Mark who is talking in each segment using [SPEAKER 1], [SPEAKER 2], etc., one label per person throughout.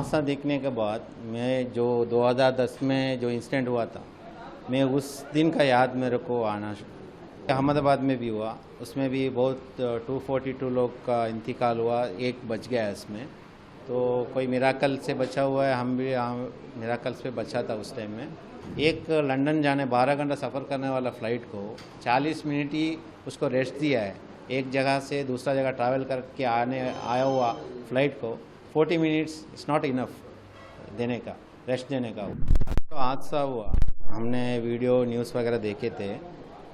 [SPEAKER 1] हादसा देखने के बाद मैं जो 2010 में जो इंसिडेंट हुआ था, मैं उस दिन का याद मेरे को आना। अहमदाबाद में भी हुआ, उसमें भी बहुत 242 लोग का इंतकाल हुआ, एक बच गया है इसमें। तो कोई मिराकल से बचा हुआ है, हम भी मिराकल से बचा था उस टाइम में। एक लंदन जाने 12 घंटा सफ़र करने वाला फ़्लाइट को 40 मिनट ही उसको रेस्ट दिया है। एक जगह से दूसरा जगह ट्रैवल करके आया हुआ फ़्लाइट को 40 मिनट्स इट्स नॉट इनफ देने का, रेस्ट देने का। तो हादसा हुआ, हमने वीडियो न्यूज़ वगैरह देखे थे।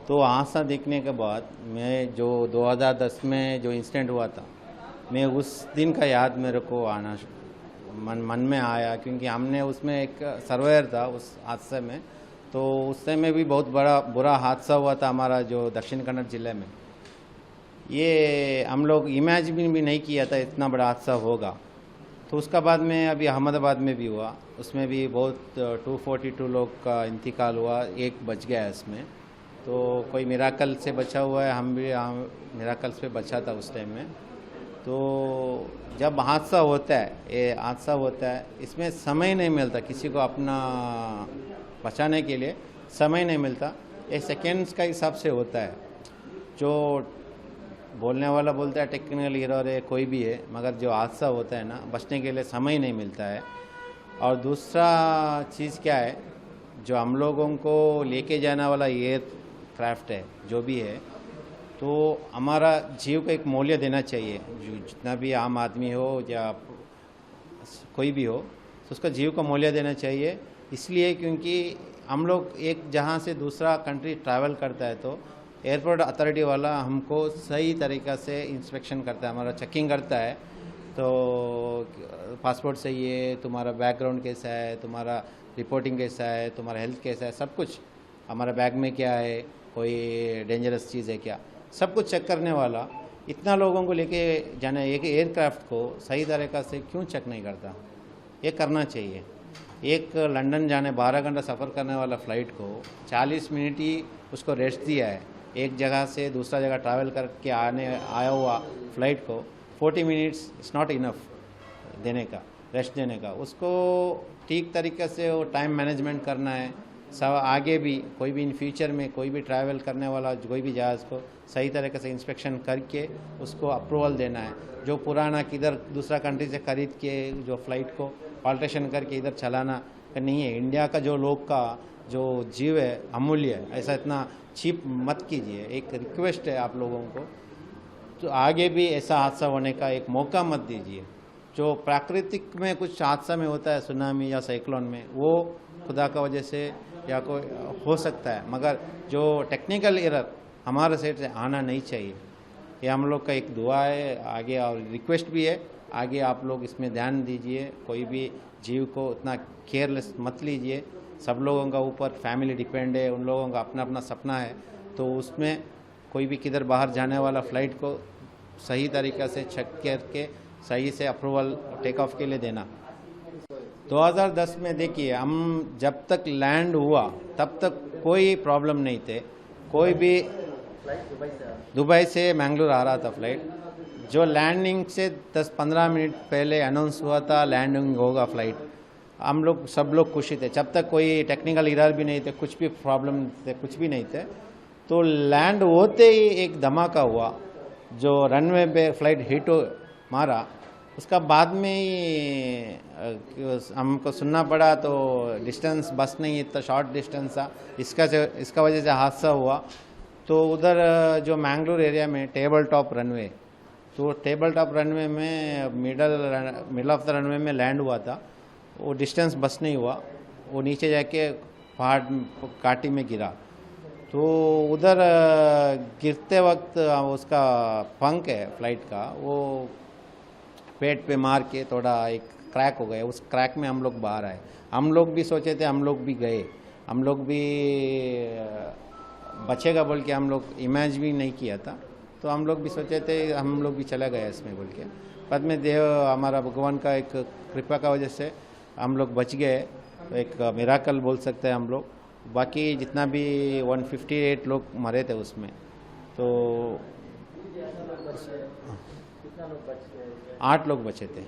[SPEAKER 1] तो हादसा देखने के बाद मैं जो 2010 में जो इंसिडेंट हुआ था, मैं उस दिन का याद मेरे को आना मन में आया, क्योंकि हमने उसमें एक सर्वेयर था उस हादसे में। तो उस समय भी बहुत बुरा हादसा हुआ था हमारा जो दक्षिण कन्नड़ जिले में। ये हम लोग इमेजिन भी नहीं किया था इतना बड़ा हादसा होगा। तो उसका बाद में अभी अहमदाबाद में भी हुआ, उसमें भी बहुत 242 लोग का इंतकाल हुआ, एक बच गया है इसमें। तो कोई मिराकल से बचा हुआ है, हम भी मिराकल से बचा था उस टाइम में। तो जब हादसा होता है, ये हादसा होता है, इसमें समय नहीं मिलता किसी को अपना बचाने के लिए, समय नहीं मिलता। ये सेकेंड्स का हिसाब से होता है। जो बोलने वाला बोलता है टेक्निकल एरर है, कोई भी है, मगर जो हादसा होता है ना, बचने के लिए समय नहीं मिलता है। और दूसरा चीज़ क्या है, जो हम लोगों को लेके जाने वाला एयर क्राफ्ट है, जो भी है, तो हमारा जीव को एक मूल्य देना चाहिए। जितना भी आम आदमी हो या कोई भी हो, तो उसका जीव को मूल्य देना चाहिए। इसलिए क्योंकि हम लोग एक जहाँ से दूसरा कंट्री ट्रैवल करता है, तो एयरपोर्ट अथॉरिटी वाला हमको सही तरीक़ा से इंस्पेक्शन करता है, हमारा चेकिंग करता है। तो पासपोर्ट सही है, तुम्हारा बैकग्राउंड कैसा है, तुम्हारा रिपोर्टिंग कैसा है, तुम्हारा हेल्थ कैसा है, सब कुछ, हमारा बैग में क्या है, कोई डेंजरस चीज़ है क्या, सब कुछ चेक करने वाला। इतना लोगों को लेके जाना, एक एयरक्राफ्ट को सही तरीक़ा से क्यों चेक नहीं करता? ये करना चाहिए। एक लंदन जाने 12 घंटा सफ़र करने वाला फ़्लाइट को 40 मिनट ही उसको रेस्ट दिया है। एक जगह से दूसरा जगह ट्रैवल करके आया हुआ फ़्लाइट को 40 मिनट्स इट्स नॉट इनफ देने का, रेस्ट देने का। उसको ठीक तरीके से वो टाइम मैनेजमेंट करना है। सब आगे भी कोई भी इन फ्यूचर में कोई भी ट्रैवल करने वाला कोई भी जहाज़ को सही तरीके से इंस्पेक्शन करके उसको अप्रूवल देना है। जो पुराना किधर दूसरा कंट्री से ख़रीद के जो फ़्लाइट को ऑल्ट्रेशन करके इधर चलाना नहीं है। इंडिया का जो लोग का जो जीव है अमूल्य है, ऐसा इतना चीप मत कीजिए। एक रिक्वेस्ट है आप लोगों को, तो आगे भी ऐसा हादसा होने का एक मौका मत दीजिए। जो प्राकृतिक में कुछ हादसा में होता है, सुनामी या साइक्लोन में, वो खुदा का वजह से या कोई हो सकता है, मगर जो टेक्निकल एरर हमारे साइड से आना नहीं चाहिए। ये हम लोग का एक दुआ है आगे, और रिक्वेस्ट भी है आगे आप लोग इसमें ध्यान दीजिए। कोई भी जीव को उतना केयरलेस मत लीजिए। सब लोगों का ऊपर फैमिली डिपेंड है, उन लोगों का अपना अपना सपना है। तो उसमें कोई भी किधर बाहर जाने वाला फ़्लाइट को सही तरीक़े से चेक करके सही से अप्रूवल टेक ऑफ के लिए देना। 2010 में देखिए, हम जब तक लैंड हुआ तब तक कोई प्रॉब्लम नहीं थे। कोई भी दुबई से मैंगलोर आ रहा था फ़्लाइट, जो लैंडिंग से 10-15 मिनट पहले अनाउंस हुआ था लैंडिंग होगा फ़्लाइट, हम लोग सब लोग खुशी थे। जब तक कोई टेक्निकल एरर भी नहीं थे, कुछ भी प्रॉब्लम थे, कुछ भी नहीं थे। तो लैंड होते ही एक धमाका हुआ, जो रनवे पे फ़्लाइट हिट मारा। उसका बाद में ही हमको सुनना पड़ा, तो डिस्टेंस बस नहीं, इतना शॉर्ट डिस्टेंस था, इसका वजह से हादसा हुआ। तो उधर जो मैंगलोर एरिया में टेबल टॉप रनवे, तो टेबल टॉप रनवे में मिडल ऑफ द रनवे में लैंड हुआ था। वो डिस्टेंस बस नहीं हुआ, वो नीचे जाके पहाड़ घाटी में गिरा। तो उधर गिरते वक्त उसका पंख है फ़्लाइट का, वो पेट पे मार के थोड़ा एक क्रैक हो गया। उस क्रैक में हम लोग बाहर आए। हम लोग भी सोचे थे, हम लोग भी गए, हम लोग भी बचेगा बोल के हम लोग इमेजिन भी नहीं किया था। तो हम लोग भी सोचे थे, हम लोग भी चला गए इसमें बोल के। बाद में देव हमारा भगवान का एक कृपा का वजह से हम लोग बच गए। एक मिराकल बोल सकते हैं हम लोग। बाकी जितना भी 158 लोग मरे थे उसमें, तो 8 लोग बचे थे।